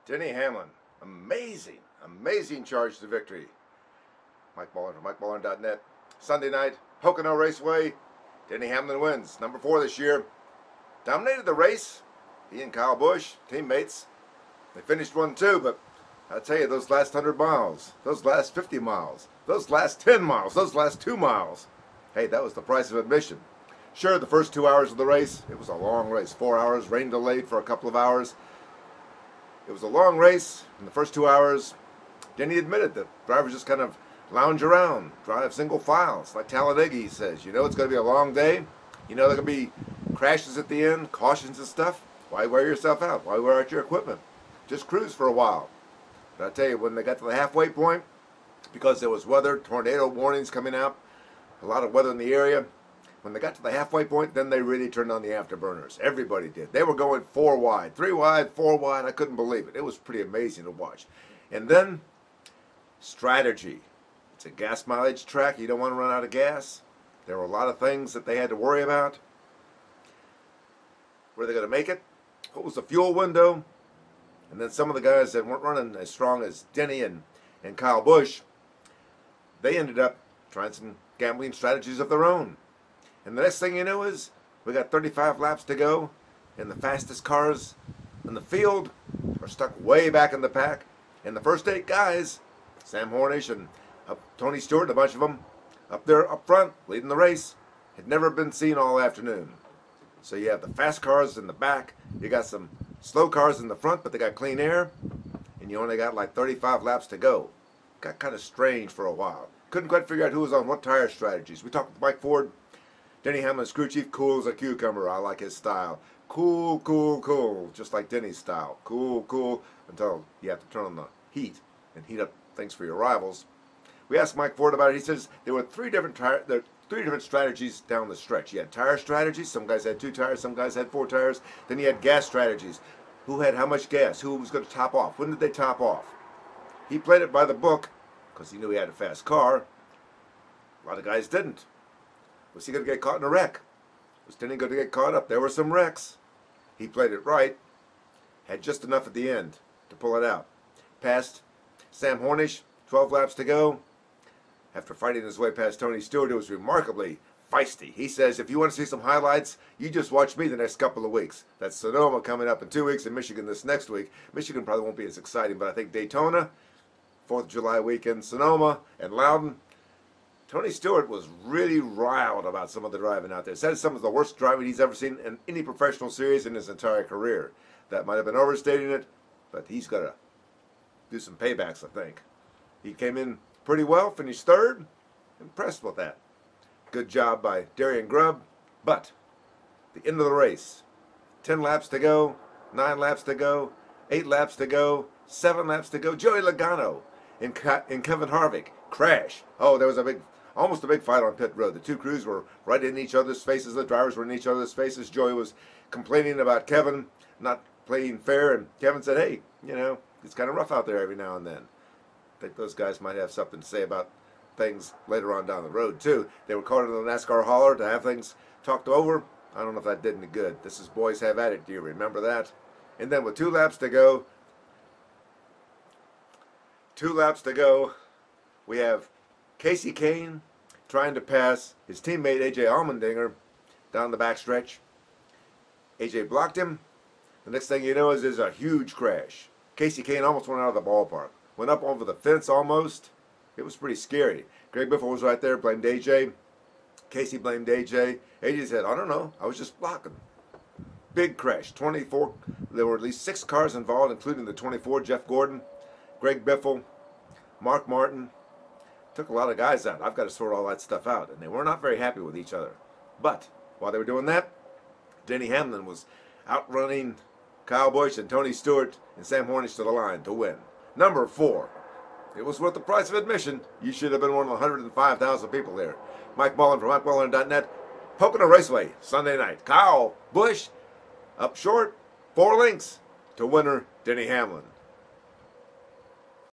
Denny Hamlin, amazing charge to victory. Mike Mullin from MikeMullin.net. Sunday night, Pocono Raceway. Denny Hamlin wins. Number 4 this year. Dominated the race. He and Kyle Busch, teammates. They finished 1-2, but I'll tell you, those last 100 miles, those last 50 miles, those last 10 miles, those last 2 miles, hey, that was the price of admission. Sure, the first 2 hours of the race, it was a long race. 4 hours, rain delayed for a couple of hours. It was a long race. In the first 2 hours, Denny admitted that drivers just kind of lounge around, drive single files, like Talladega, he says. You know it's going to be a long day. You know there are going to be crashes at the end, cautions and stuff. Why wear yourself out? Why wear out your equipment? Just cruise for a while. But I tell you, when they got to the halfway point, because there was weather, tornado warnings coming out, a lot of weather in the area, when they got to the halfway point, then they really turned on the afterburners. Everybody did. They were going 4 wide, 3 wide, 4 wide. I couldn't believe it. It was pretty amazing to watch. And then, strategy. It's a gas mileage track. You don't want to run out of gas. There were a lot of things that they had to worry about. Were they going to make it? What was the fuel window? And then some of the guys that weren't running as strong as Denny and Kyle Busch, they ended up trying some gambling strategies of their own. And the next thing you know is we got 35 laps to go, and the fastest cars in the field are stuck way back in the pack. And the first 8 guys, Sam Hornish and Tony Stewart, a bunch of them, up there up front, leading the race, had never been seen all afternoon. So you have the fast cars in the back, you got some slow cars in the front, but they got clean air, and you only got like 35 laps to go. Got kind of strange for a while. Couldn't quite figure out who was on what tire strategies. We talked with Mike Ford. Denny Hamlin's crew chief, cool as a cucumber. I like his style. Cool, cool, cool. Just like Denny's style. Cool, cool, until you have to turn on the heat and heat up things for your rivals. We asked Mike Ford about it. He says there were three different strategies down the stretch. You had tire strategies. Some guys had 2 tires. Some guys had 4 tires. Then you had gas strategies. Who had how much gas? Who was going to top off? When did they top off? He played it by the book because he knew he had a fast car. A lot of guys didn't. Was he going to get caught in a wreck? Was Denny going to get caught up? There were some wrecks. He played it right. Had just enough at the end to pull it out. Passed Sam Hornish, 12 laps to go. After fighting his way past Tony Stewart, who was remarkably feisty. He says, if you want to see some highlights, you just watch me the next couple of weeks. That's Sonoma coming up in 2 weeks and Michigan this next week. Michigan probably won't be as exciting, but I think Daytona, 4th of July weekend, Sonoma, and Loudon. Tony Stewart was really riled about some of the driving out there. Said some of the worst driving he's ever seen in any professional series in his entire career. That might have been overstating it, but he's got to do some paybacks, I think. He came in pretty well, finished 3rd. Impressed with that. Good job by Darian Grubb. But the end of the race. 10 laps to go, 9 laps to go, 8 laps to go, 7 laps to go. Joey Logano and Kevin Harvick crash. Oh, there was almost a big fight on pit road. The 2 crews were right in each other's faces. The drivers were in each other's faces. Joey was complaining about Kevin not playing fair, and Kevin said, hey, you know, it's kind of rough out there every now and then. I think those guys might have something to say about things later on down the road, too. They were called into the NASCAR hauler to have things talked over. I don't know if that did any good. This is boys have at it. Do you remember that? And then with 2 laps to go, we have Casey Kane trying to pass his teammate A.J. Allmendinger down the backstretch. A.J. blocked him. The next thing you know is there's a huge crash. Casey Kane almost went out of the ballpark. Went up over the fence almost. It was pretty scary. Greg Biffle was right there, blamed A.J. Casey blamed A.J. A.J. said, I don't know, I was just blocking. Big crash. 24. There were at least 6 cars involved, including the 24, Jeff Gordon, Greg Biffle, Mark Martin. Took a lot of guys out. I've got to sort all that stuff out. And they were not very happy with each other. But while they were doing that, Denny Hamlin was outrunning Kyle Busch and Tony Stewart and Sam Hornish to the line to win. Number 4. It was worth the price of admission. You should have been one of the 105,000 people there. Mike Mullin from MikeMullin.net. Pocono Raceway, Sunday night. Kyle Busch up short, 4 lengths to winner Denny Hamlin.